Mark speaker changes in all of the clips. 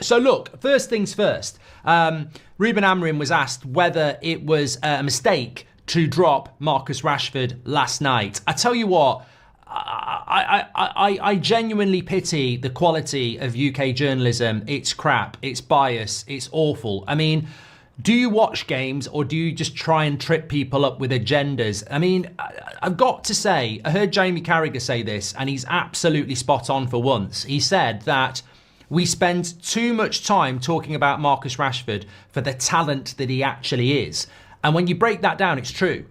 Speaker 1: So look, first things first. Ruben Amorim was asked whether it was a mistake to drop Marcus Rashford last night. I tell you what, I genuinely pity the quality of UK journalism. It's crap, it's bias, it's awful. I mean, do you watch games or do you just try and trip people up with agendas? I mean, I've got to say, I heard Jamie Carragher say this, and he's absolutely spot on for once. He said that we spend too much time talking about Marcus Rashford for the talent that he actually is. And when you break that down, it's true.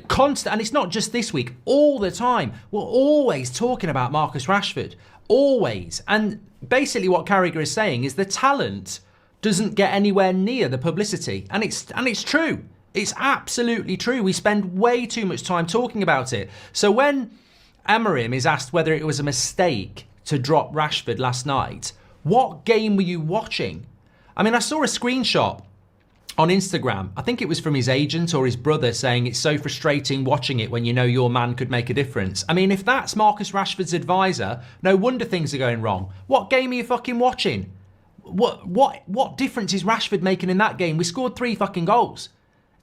Speaker 1: Constant, and it's not just this week, all the time. We're always talking about Marcus Rashford. Always. And basically what Carragher is saying is the talent doesn't get anywhere near the publicity. And it's true. It's absolutely true. We spend way too much time talking about it. So when Amorim is asked whether it was a mistake to drop Rashford last night, what game were you watching? I mean, I saw a screenshot on Instagram. I think it was from his agent or his brother saying it's so frustrating watching it when you know your man could make a difference. I mean, if that's Marcus Rashford's advisor, no wonder things are going wrong. What game are you fucking watching? What difference is Rashford making in that game? We scored 3 fucking goals.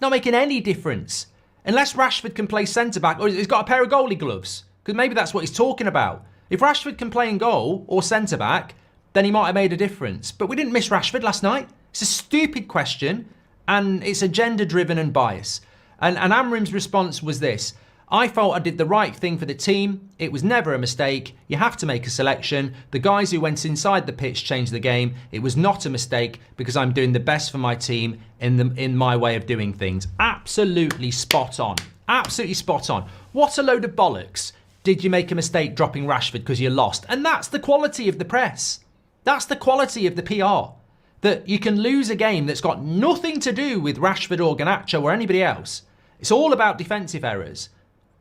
Speaker 1: Not making any difference. Unless Rashford can play centre-back, or he's got a pair of goalie gloves. Because maybe that's what he's talking about. If Rashford can play in goal or centre-back, then he might have made a difference. But we didn't miss Rashford last night. It's a stupid question, and it's agenda-driven and biased. And Amorim's response was this: I felt I did the right thing for the team. It was never a mistake. You have to make a selection. The guys who went inside the pitch changed the game. It was not a mistake because I'm doing the best for my team in my way of doing things. Absolutely spot on. Absolutely spot on. What a load of bollocks. Did you make a mistake dropping Rashford because you lost? And that's the quality of the press. That's the quality of the PR. That you can lose a game that's got nothing to do with Rashford or Garnacho or anybody else. It's all about defensive errors.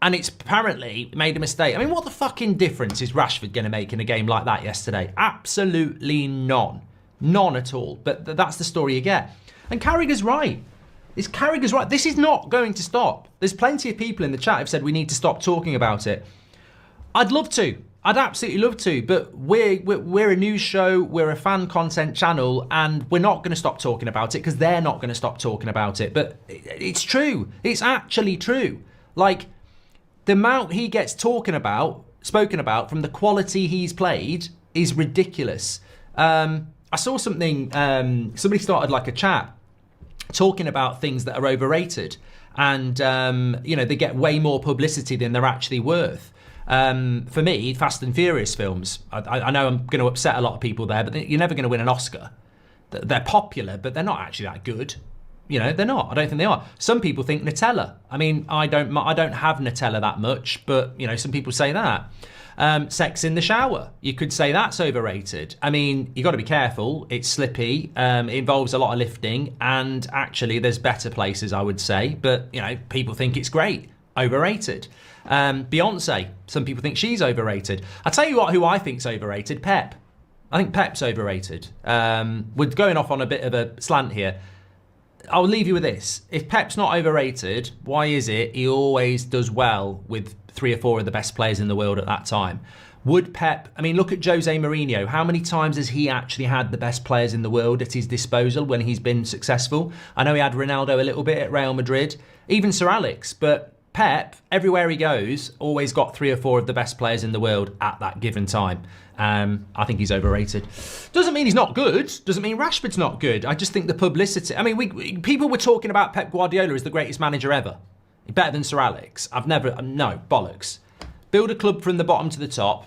Speaker 1: And it's apparently made a mistake. I mean, what the fucking difference is Rashford going to make in a game like that yesterday? Absolutely none. None at all. But that's the story you get. And Carragher's right. Carragher's right. This is not going to stop. There's plenty of people in the chat who've said we need to stop talking about it. I'd love to. I'd absolutely love to. But we're a news show. We're a fan content channel. And we're not going to stop talking about it because they're not going to stop talking about it. But it's true. It's actually true. Like, the amount he gets spoken about from the quality he's played is ridiculous. I saw something, somebody started like a chat talking about things that are overrated. And, they get way more publicity than they're actually worth. For me, Fast and Furious films, I know I'm going to upset a lot of people there, but you're never going to win an Oscar. They're popular, but they're not actually that good. They're not. I don't think they are. Some people think Nutella. I mean, I don't have Nutella that much, but, some people say that. Sex in the shower. You could say that's overrated. I mean, you got to be careful. It's slippy. It involves a lot of lifting. And actually, there's better places, I would say. But, people think it's great. Overrated. Beyonce. Some people think she's overrated. I'll tell you what, who I think's overrated. Pep. I think Pep's overrated. We're going off on a bit of a slant here. I'll leave you with this. If Pep's not overrated, why is it he always does well with 3 or 4 of the best players in the world at that time? Would Pep, look at Jose Mourinho. How many times has he actually had the best players in the world at his disposal when he's been successful? I know he had Ronaldo a little bit at Real Madrid, even Sir Alex, but Pep, everywhere he goes, always got 3 or 4 of the best players in the world at that given time. I think he's overrated. Doesn't mean he's not good. Doesn't mean Rashford's not good. I just think the publicity... people were talking about Pep Guardiola as the greatest manager ever. Better than Sir Alex. No, bollocks. Build a club from the bottom to the top.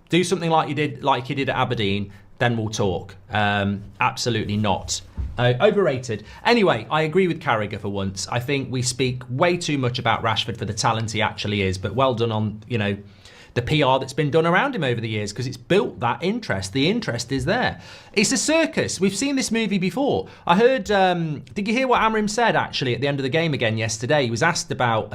Speaker 1: Do something like he did at Aberdeen. Then we'll talk. Absolutely not. Overrated. Anyway, I agree with Carragher for once. I think we speak way too much about Rashford for the talent he actually is. But well done on, the PR that's been done around him over the years, because it's built that interest. The interest is there. It's a circus. We've seen this movie before. I heard, did you hear what Amorim said actually at the end of the game again yesterday? He was asked about,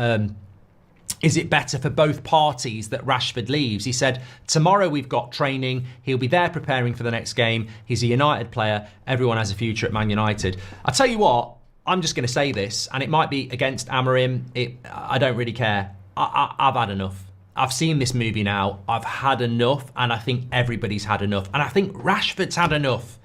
Speaker 1: is it better for both parties that Rashford leaves? He said, tomorrow we've got training. He'll be there preparing for the next game. He's a United player. Everyone has a future at Man United. I'll tell you what, I'm just going to say this, and it might be against Amorim. I don't really care. I've had enough. I've seen this movie now. I've had enough, and I think everybody's had enough. And I think Rashford's had enough.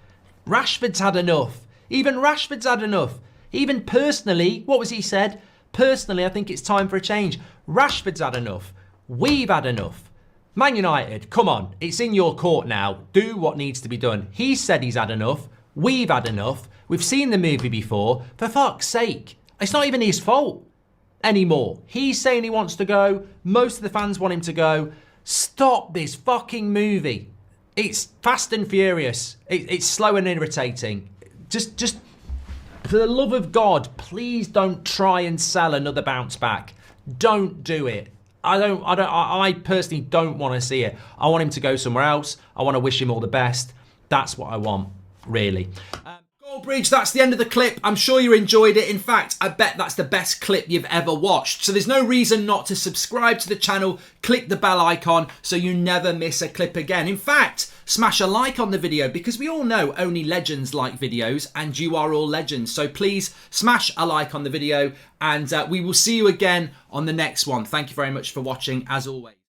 Speaker 1: Rashford's had enough. Even Rashford's had enough. Even personally, what was he said? Personally, I think it's time for a change. Rashford's had enough. We've had enough. Man United, come on. It's in your court now. Do what needs to be done. He said he's had enough. We've had enough. We've seen the movie before. For fuck's sake. It's not even his fault anymore. He's saying he wants to go. Most of the fans want him to go. Stop this fucking movie. It's fast and furious. It's slow and irritating. Just for the love of God, please don't try and sell another bounce back. Don't do it. I personally don't want to see it. I want him to go somewhere else. I want to wish him all the best. That's what I want, really. Goldbridge, that's the end of the clip. I'm sure you enjoyed it. In fact, I bet that's the best clip you've ever watched. So there's no reason not to subscribe to the channel, click the bell icon so you never miss a clip again. In fact, smash a like on the video because we all know only legends like videos and you are all legends. So please smash a like on the video and we will see you again on the next one. Thank you very much for watching as always.